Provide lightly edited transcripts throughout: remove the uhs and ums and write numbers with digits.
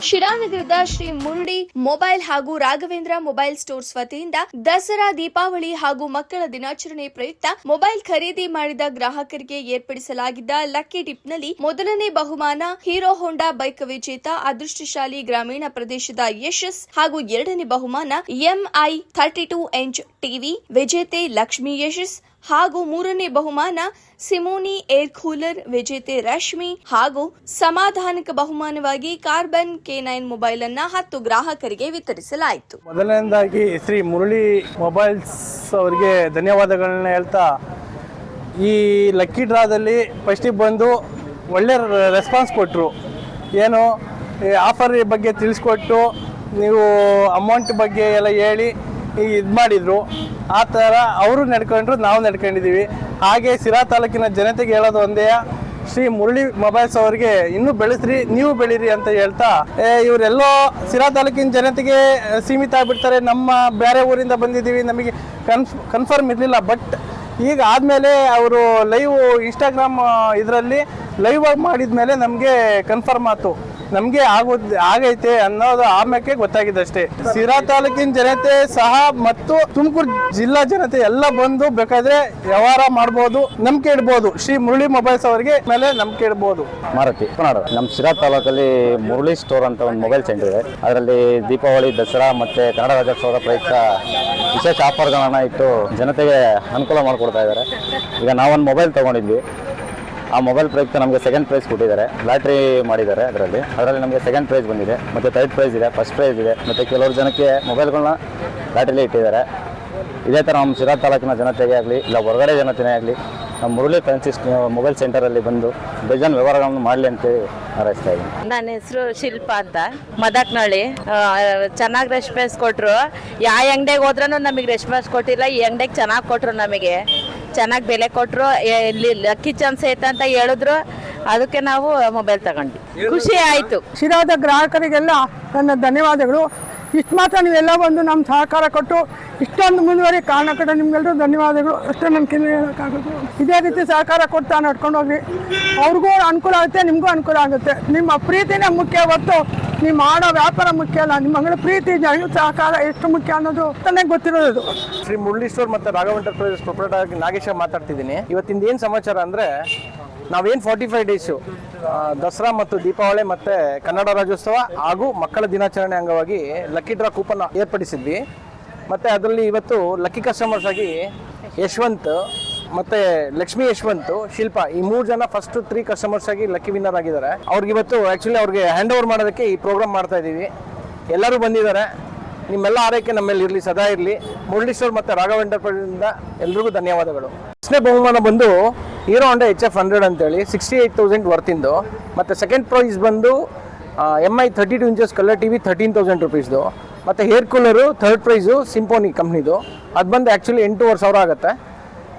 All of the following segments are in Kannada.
ಶಿರಾನಗರದ ಶ್ರೀ ಮುರುಳಿ ಮೊಬೈಲ್ ಹಾಗೂ ರಾಘವೇಂದ್ರ ಮೊಬೈಲ್ ಸ್ಟೋರ್ಸ್ ವತಿಯಿಂದ ದಸರಾ, ದೀಪಾವಳಿ ಹಾಗೂ ಮಕ್ಕಳ ದಿನಾಚರಣೆ ಪ್ರಯುಕ್ತ ಮೊಬೈಲ್ ಖರೀದಿ ಮಾಡಿದ ಗ್ರಾಹಕರಿಗೆ ಏರ್ಪಡಿಸಲಾಗಿದ್ದ ಲಕ್ಕಿ ಡಿಪ್ನಲ್ಲಿ ಮೊದಲನೇ ಬಹುಮಾನ ಹೀರೋ ಹೋಂಡಾ ಬೈಕ್ ವಿಜೇತ ಅದೃಷ್ಟಶಾಲಿ ಗ್ರಾಮೀಣ ಪ್ರದೇಶದ ಯಶಸ್ ಹಾಗೂ ಎರಡನೇ ಬಹುಮಾನ ಎಂಐ 32 ಇಂಚ್ ಟಿವಿ ವಿಜೇತೆ ಲಕ್ಷ್ಮಿ ಯಶಸ್ ಹಾಗೂ ಮೂರನೇ ಬಹುಮಾನ ಸಿಮೋನಿ ಏರ್ ಕೂಲರ್ ವಿಜೇತೆ ರಶ್ಮಿ ಹಾಗೂ ಸಮಾಧಾನಕ ಬಹುಮಾನವಾಗಿ ಕಾರ್ಬನ್ K9 ಮೊಬೈಲ್ ಅನ್ನ 10 ಗ್ರಾಹಕರಿಗೆ ವಿತರಿಸಲಾಯಿತು. ಮೊದಲನೇದಾಗಿ ಶ್ರೀ ಮುರಳಿ ಮೊಬೈಲ್ಸ್ ಅವರಿಗೆ ಧನ್ಯವಾದಗಳನ್ನ ಹೇಳ್ತಾ, ಈ ಲಕ್ಕಿ ಡ್ರಾದಲ್ಲಿ ಫಸ್ಟಿಗೆ ಬಂದು ಒಳ್ಳೆ ರೆಸ್ಪಾನ್ಸ್ ಕೊಟ್ಟರು. ಏನು ಆಫರ್ ಬಗ್ಗೆ ತಿಳಿಸ್ಕೊಟ್ಟು ನೀವು ಅಮೌಂಟ್ ಬಗ್ಗೆ ಎಲ್ಲ ಹೇಳಿ ಇದು ಮಾಡಿದರು. ಆ ಥರ ಅವರು ನಡ್ಕೊಂಡ್ರು, ನಾವು ನಡ್ಕೊಂಡಿದ್ದೀವಿ. ಹಾಗೆ ಸಿರಾ ತಾಲೂಕಿನ ಜನತೆಗೆ ಹೇಳೋದು ಒಂದೇ, ಶ್ರೀ ಮುರಳಿ ಮೊಬೈಲ್ಸ್ ಅವರಿಗೆ ಇನ್ನೂ ಬೆಳೆಸ್ರಿ, ನೀವು ಬೆಳೀರಿ ಅಂತ ಹೇಳ್ತಾ, ಇವರೆಲ್ಲೋ ಸಿರಾ ತಾಲೂಕಿನ ಜನತೆಗೆ ಸೀಮಿತ ಆಗಿಬಿಡ್ತಾರೆ. ನಮ್ಮ ಬೇರೆ ಊರಿಂದ ಬಂದಿದ್ದೀವಿ, ನಮಗೆ ಕನ್ಫರ್ಮ್ ಇರಲಿಲ್ಲ. ಬಟ್ ಈಗ ಆದಮೇಲೆ ಅವರು ಲೈವ್ ಇನ್ಸ್ಟಾಗ್ರಾಮ್ ಇದರಲ್ಲಿ ಲೈವ್ ಆಗಿ ಮಾಡಿದ ಮೇಲೆ ನಮಗೆ ಕನ್ಫರ್ಮ್ ಆಯ್ತು, ನಮಗೆ ಆಗೈತೆ ಅನ್ನೋದು ಆಮೇಲೆ ಗೊತ್ತಾಗಿದ್ದಷ್ಟೇ. ಸಿರಾ ತಾಲೂಕಿನ ಜನತೆ ಸಹ ಮತ್ತು ತುಮಕೂರು ಜಿಲ್ಲಾ ಜನತೆ ಎಲ್ಲ ಬಂದು ಬೇಕಾದ್ರೆ ವ್ಯವಹಾರ ಮಾಡ್ಬೋದು, ನಂಬಿಕೆ ಇಡ್ಬೋದು. ಶ್ರೀ ಮುರಳಿ ಮೊಬೈಲ್ಸ್ ಅವರಿಗೆ ಮೇಲೆ ನಂಬಿಕೆ ಇಡ್ಬೋದು. ಮಾರುತಿ ನಮ್ಮ ಸಿರಾ ತಾಲೂಕಲ್ಲಿ ಮುರಳಿ ಸ್ಟೋರ್ ಅಂತ ಒಂದು ಮೊಬೈಲ್ ಸೆಂಟರ್ ಇದೆ. ಅದರಲ್ಲಿ ದೀಪಾವಳಿ, ದಸರಾ ಮತ್ತು ಕನ್ನಡ ರಾಜ್ಯೋತ್ಸವದ ಪ್ರಯುಕ್ತ ವಿಶೇಷ ಆಫರ್ಗಳನ್ನು ಇಟ್ಟು ಜನತೆಗೆ ಅನುಕೂಲ ಮಾಡಿಕೊಡ್ತಾ ಇದ್ದಾರೆ. ಈಗ ನಾವೊಂದು ಮೊಬೈಲ್ ತೊಗೊಂಡಿದ್ವಿ, ಆ ಮೊಬೈಲ್ ಪ್ರಯುಕ್ತ ನಮಗೆ ಸೆಕೆಂಡ್ ಪ್ರೈಸ್ ಕೊಟ್ಟಿದ್ದಾರೆ. ಲಾಟ್ರಿ ಮಾಡಿದ್ದಾರೆ. ಅದರಲ್ಲಿ ನಮಗೆ ಸೆಕೆಂಡ್ ಪ್ರೈಸ್ ಬಂದಿದೆ, ಮತ್ತು ಥರ್ಡ್ ಪ್ರೈಸ್ ಇದೆ, ಫಸ್ಟ್ ಪ್ರೈಸ್ ಇದೆ, ಮತ್ತು ಕೆಲವರು ಜನಕ್ಕೆ ಮೊಬೈಲ್ಗಳನ್ನ ಲಾಟ್ರಿಲಿ ಇಟ್ಟಿದ್ದಾರೆ. ಇದೇ ಥರ ನಮ್ಮ ಸಿರಾ ತಾಲೂಕಿನ ಜನತೆಗೆ ಆಗಲಿ, ಇಲ್ಲ ಹೊರಗಡೆ ಜನತೆನೇ ಆಗಲಿ, ನಮ್ಮ ಮುರಳಿ ಫ್ಯಾನ್ಸಿ ಮೊಬೈಲ್ ಸೆಂಟರಲ್ಲಿ ಬಂದು ಡಜನ್ ವ್ಯವಹಾರಗಳನ್ನು ಮಾಡಲಿ ಅಂತೇಳಿ ಹಾರೈಸ್ತಾ ಇದ್ದೀನಿ. ನನ್ನ ಹೆಸರು ಶಿಲ್ಪ ಅಂತ, ಮದಕ್ನಳ್ಳಿ. ಚೆನ್ನಾಗಿ ರೆಸ್ಪಾನ್ಸ್ ಕೊಟ್ಟರು. ಯಾವ ಅಂಗಡಿಗೆ ಹೋದ್ರೂ ನಮಗೆ ರೆಸ್ಪಾನ್ಸ್ ಕೊಟ್ಟಿಲ್ಲ. ಈ ಅಂಗಡಿಗೆ ಚೆನ್ನಾಗಿ ಕೊಟ್ಟರು, ನಮಗೆ ಚೆನ್ನಾಗಿ ಬೆಲೆ ಕೊಟ್ಟರು. ಇಲ್ಲಿ ಲಕ್ಕಿ ಚಾನ್ಸ್ ಐತೆ ಅಂತ ಹೇಳಿದ್ರು, ಅದಕ್ಕೆ ನಾವು ಮೊಬೈಲ್ ತಗೊಂಡ್ವಿ. ಖುಷಿ ಆಯಿತು. ಶಿರಾದ ಗ್ರಾಹಕರಿಗೆಲ್ಲ ನನ್ನ ಧನ್ಯವಾದಗಳು. ಇಷ್ಟು ಮಾತ್ರ ನೀವೆಲ್ಲ ಬಂದು ನಮ್ಮ ಸಹಕಾರ ಕೊಟ್ಟು ಇಷ್ಟೊಂದು ಮುಂದುವರಿ ಕಾರಣ ಕೊಟ್ಟು ನಿಮ್ಗೆಲ್ಲರೂ ಧನ್ಯವಾದಗಳು. ಅಷ್ಟೇ ನನ್ನ ಕಿವಿ ಹೇಳೋಕ್ಕಾಗೋದು. ಇದೇ ರೀತಿ ಸಹಕಾರ ಕೊಡ್ತಾ ನಡ್ಕೊಂಡು ಹೋಗಿ, ಅವ್ರಿಗೂ ಅನುಕೂಲ ಆಗುತ್ತೆ, ನಿಮಗೂ ಅನುಕೂಲ ಆಗುತ್ತೆ. ನಿಮ್ಮ ಪ್ರೀತಿನೇ ಮುಖ್ಯ ಹೊತ್ತು ನೀವು ಮಾಡೋ ವ್ಯಾಪಾರ ಮುಖ್ಯ ಅಲ್ಲ. ನಿಮ್ಮ ಮಗಳ ಪ್ರೀತಿ, ಸಹಕಾರ ಎಷ್ಟು ಮುಖ್ಯ ಅನ್ನೋದು ನನಗೆ ಗೊತ್ತಿರೋದು. ಶ್ರೀ ಮುರಳಿ ಸ್ಟೋರ್ ಮತ್ತು ರಾಘವ್ ಎಂಟರ್ಪ್ರೈಸಸ್ ಪ್ರೊಪ್ರೈಟರ್ ನಾಗೇಶ ಮಾತಾಡ್ತಿದ್ದೀನಿ. ಇವತ್ತಿಂದ ಏನು ಸಮಾಚಾರ ಅಂದರೆ, ನಾವೇನು 45 ಡೇಸು ದಸರಾ ಮತ್ತು ದೀಪಾವಳಿ ಮತ್ತು ಕನ್ನಡ ರಾಜ್ಯೋತ್ಸವ ಹಾಗೂ ಮಕ್ಕಳ ದಿನಾಚರಣೆ ಅಂಗವಾಗಿ ಲಕ್ಕಿ ಡ್ರಾ ಕೂಪನ್ ಏರ್ಪಡಿಸಿದ್ವಿ. ಮತ್ತು ಅದರಲ್ಲಿ ಇವತ್ತು ಲಕ್ಕಿ ಕಸ್ಟಮರ್ಸ್ ಆಗಿ ಯಶವಂತ್ ಮತ್ತು ಲಕ್ಷ್ಮಿ ಯಶವಂತ್, ಶಿಲ್ಪ, ಈ 3 ಜನ ಫಸ್ಟ್ 3 ಕಸ್ಟಮರ್ಸ್ ಆಗಿ ಲಕ್ಕಿ ವಿನ್ನರ್ ಆಗಿದ್ದಾರೆ. ಅವ್ರಿಗಿವತ್ತು ಆ್ಯಕ್ಚುಲಿ ಅವ್ರಿಗೆ ಹ್ಯಾಂಡ್ ಓವರ್ ಮಾಡೋದಕ್ಕೆ ಈ ಪ್ರೋಗ್ರಾಮ್ ಮಾಡ್ತಾ ಇದ್ದೀವಿ. ಎಲ್ಲರೂ ಬಂದಿದ್ದಾರೆ. ನಿಮ್ಮೆಲ್ಲ ಆರೈಕೆ ನಮ್ಮಲ್ಲಿ ಇರಲಿ, ಸದಾ ಇರಲಿ. ಮುರಳಿ ಸ್ಟೋರ್ ಮತ್ತು ರಾಘವ್ ಎಂಟರ್ಪ್ರೈಸಿಂದ ಎಲ್ರಿಗೂ ಧನ್ಯವಾದಗಳು. ಫಸ್ಟ್ನೇ ಬಹುಮಾನ ಬಂದು ಹೀರೋ ಹೋಂಡಾ HF 100 ಅಂತೇಳಿ 68,000 ವರ್ತಿಂದು. ಮತ್ತು ಸೆಕೆಂಡ್ ಪ್ರೈಸ್ ಬಂದು MI 32 ಇಂಚಸ್ ಕಲರ್ ಟಿವಿ 13,000 ರುಪೀಸ್ದು. ಮತ್ತು hair cooler third price symphony ಕಂಪ್ನಿದು. ಅದು ಬಂದು ಆ್ಯಕ್ಚುಲಿ 8,500 ಆಗುತ್ತೆ.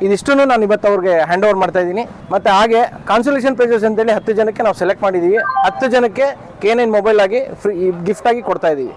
ಇದಿಷ್ಟು ನಾನು ಇವತ್ತು ಅವ್ರಿಗೆ ಹ್ಯಾಂಡ್ ಓವರ್ ಮಾಡ್ತಾ ಇದ್ದೀನಿ. ಮತ್ತು ಹಾಗೆ ಕಾನ್ಸಲೇಷನ್ ಪ್ರೈಸಸ್ ಅಂತೇಳಿ 10 ಜನಕ್ಕೆ ನಾವು ಸೆಲೆಕ್ಟ್ ಮಾಡಿದ್ದೀವಿ. 10 ಜನಕ್ಕೆ K9 ಮೊಬೈಲ್ ಆಗಿ ಫ್ರೀ ಗಿಫ್ಟಾಗಿ ಕೊಡ್ತಾ ಇದ್ದೀವಿ.